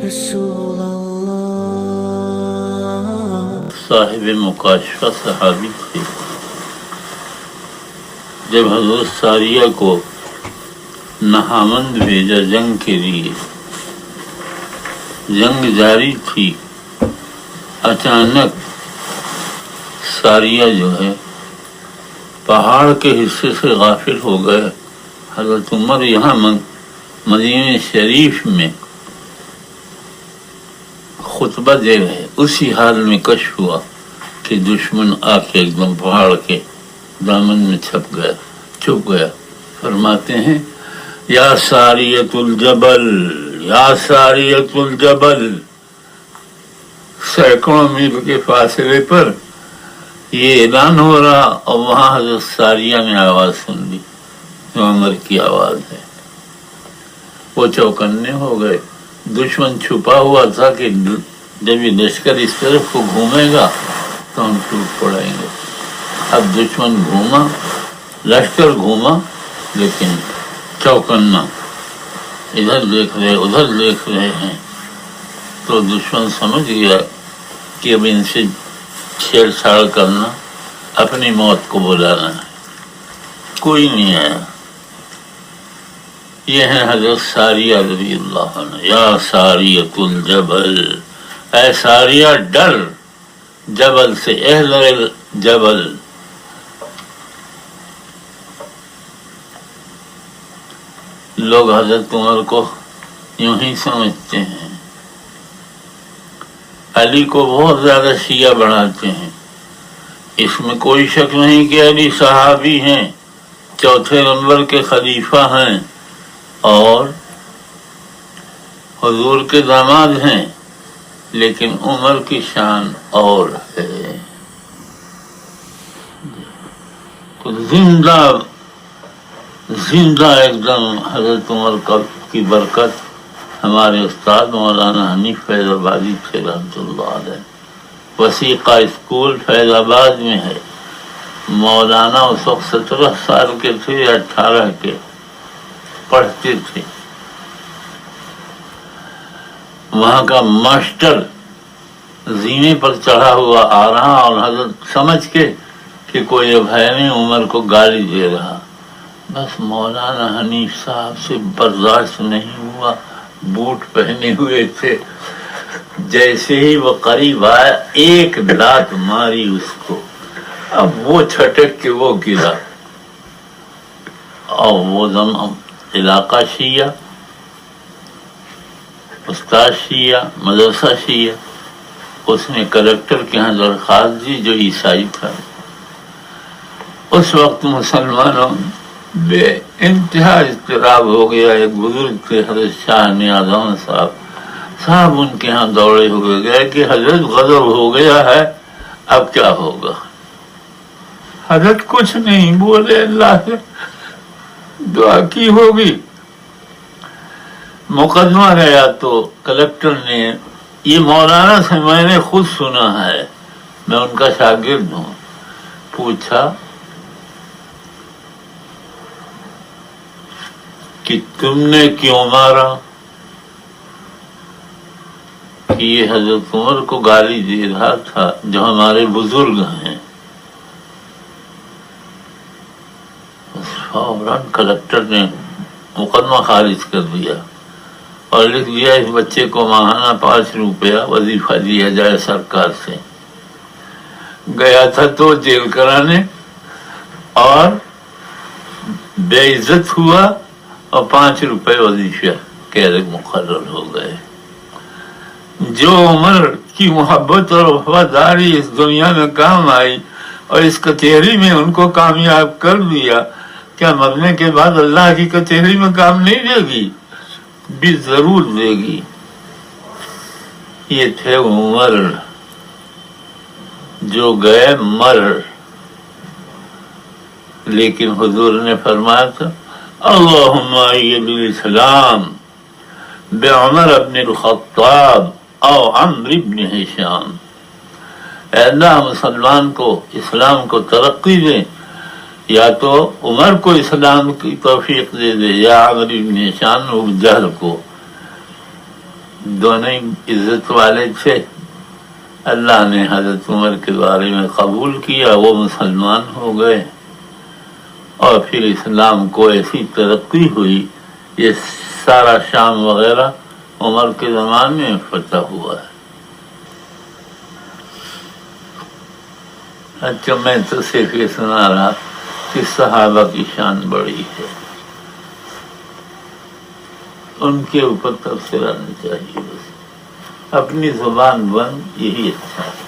رسول اللہ۔ صاحب مکاشفہ صحابی تھے۔ جب حضرت ساریہ کو نہامند بھیجا جنگ کے لیے، جنگ جاری تھی، اچانک ساریہ جو ہے پہاڑ کے حصے سے غافل ہو گئے۔ حضرت عمر یہاں مدینہ شریف میں خطبہ دے رہے، اسی حال میں کشف ہوا کہ دشمن آ کے ایک دم پہاڑ کے دامن میں چھپ گیا۔ فرماتے ہیں یا ساریۃ الجبل، یا ساریۃ الجبل، سینکڑوں میل کے فاصلے پر یہ اعلان ہو رہا، اور وہاں حضرت ساریہ نے آواز سن لی جو عمر کی آواز ہے۔ وہ چوکنے ہو گئے۔ دشمن چھپا ہوا تھا کہ جب یہ لشکر اس طرف کو گھومے گا تو ہم ٹوٹ پڑیں گے۔ اب دشمن گھوما، لشکر گھوما، لیکن چوکنا، ادھر دیکھ رہے ادھر دیکھ رہے ہیں، تو دشمن سمجھ گیا کہ اب ان سے چھیڑ چھاڑ کرنا اپنی موت کو بلانا ہے۔ کوئی نہیں آیا۔ یہ ہے حضرت ساریہ رضی اللہ عنہ۔ یا ساریۃ الجبل، اے ساریہ ڈر جبل سے، احذر الجبل۔ لوگ حضرت عمر کو یوں ہی سمجھتے ہیں، علی کو بہت زیادہ شیعہ بناتے ہیں۔ اس میں کوئی شک نہیں کہ علی صحابی ہیں، چوتھے نمبر کے خلیفہ ہیں اور حضور کے داماد ہیں، لیکن عمر کی شان اور ہے۔ تو زندہ ایک دم حضرت عمر کی برکت ہمارے استاد مولانا حنیف فیض آبادی تھے رحمۃ اللہ علیہ۔ وسیقہ اسکول فیض آباد میں ہے۔ مولانا اس وقت 17 سال کے تھے یا 18 کے، پڑھتے تھے۔ وہاں کا ماسٹر زینے پر چڑھا ہوا آ رہا اور حضرت سمجھ کے کہ کوئی اب ہے نہیں، عمر کو گالی دے رہا۔ بس مولانا حنیف صاحب سے برداشت نہیں ہوا، بوٹ پہنے ہوئے تھے، جیسے ہی وہ قریب آیا ایک لات ماری اس کو، اب وہ چھٹک کے وہ گرا، اور وہ دم علاقہ شیعہ، استاد شیعہ، مدرسہ شیعہ۔ اس نے کلکٹر کے ہاں درخواست دی جو عیسائی تھا۔ اس وقت مسلمانوں بے انتہا اضطراب ہو گیا۔ ایک بزرگ تھے حضرت شاہ نیازان صاحب ان کے ہاں دوڑے ہوئے گئے کہ حضرت غضب ہو گیا ہے، اب کیا ہوگا؟ حضرت کچھ نہیں بولے، اللہ سے دعا کی ہوگی۔ مقدمہ گیا تو کلکٹر نے، یہ مولانا سے میں نے خود سنا ہے، میں ان کا شاگرد ہوں، پوچھا کہ تم نے کیوں مارا؟ کہ یہ حضرت عمر کو گالی دے رہا تھا جو ہمارے بزرگ ہیں۔ فوراً کلکٹر نے مقدمہ خارج کر دیا اور لکھ دیا اس بچے کو ماہانہ 5 روپیہ وظیفہ دیا جائے سرکار سے۔ گیا تھا تو جیل کرانے، اور بے عزت ہوا اور 5 روپے وظیفہ کے مقرر ہو گئے۔ جو عمر کی محبت اور وفاداری اس دنیا میں کام آئی اور اس کچہری میں ان کو کامیاب کر دیا، کیا مرنے کے بعد اللہ کی کچہری میں کام نہیں دے گی؟ بھی ضرور دے گی۔ یہ تھے عمر جو گئے مر، لیکن حضور نے فرمایا تھا اللہم ایّد الاسلام بعمر ابن الخطاب او عمر ابن ہشام۔ اے اللہ مسلمان کو اسلام کو ترقی دے، یا تو عمر کو اسلام کی توفیق دے دے، یا عمر ابن ہشام ابو جہل کو۔ دونوں ہی عزت والے تھے. اللہ نے حضرت عمر کے بارے میں قبول کیا، وہ مسلمان ہو گئے، اور پھر اسلام کو ایسی ترقی ہوئی. یہ سارا شام وغیرہ عمر کے زمانے میں فتح ہوا ہے. اچھا، میں تو صرف یہ سنا رہا کہ صحابہ کی شان بڑی ہے، ان کے اوپر تبصرہ نہیں چاہیے، بس اپنی زبان بند، یہی اچھا ہے.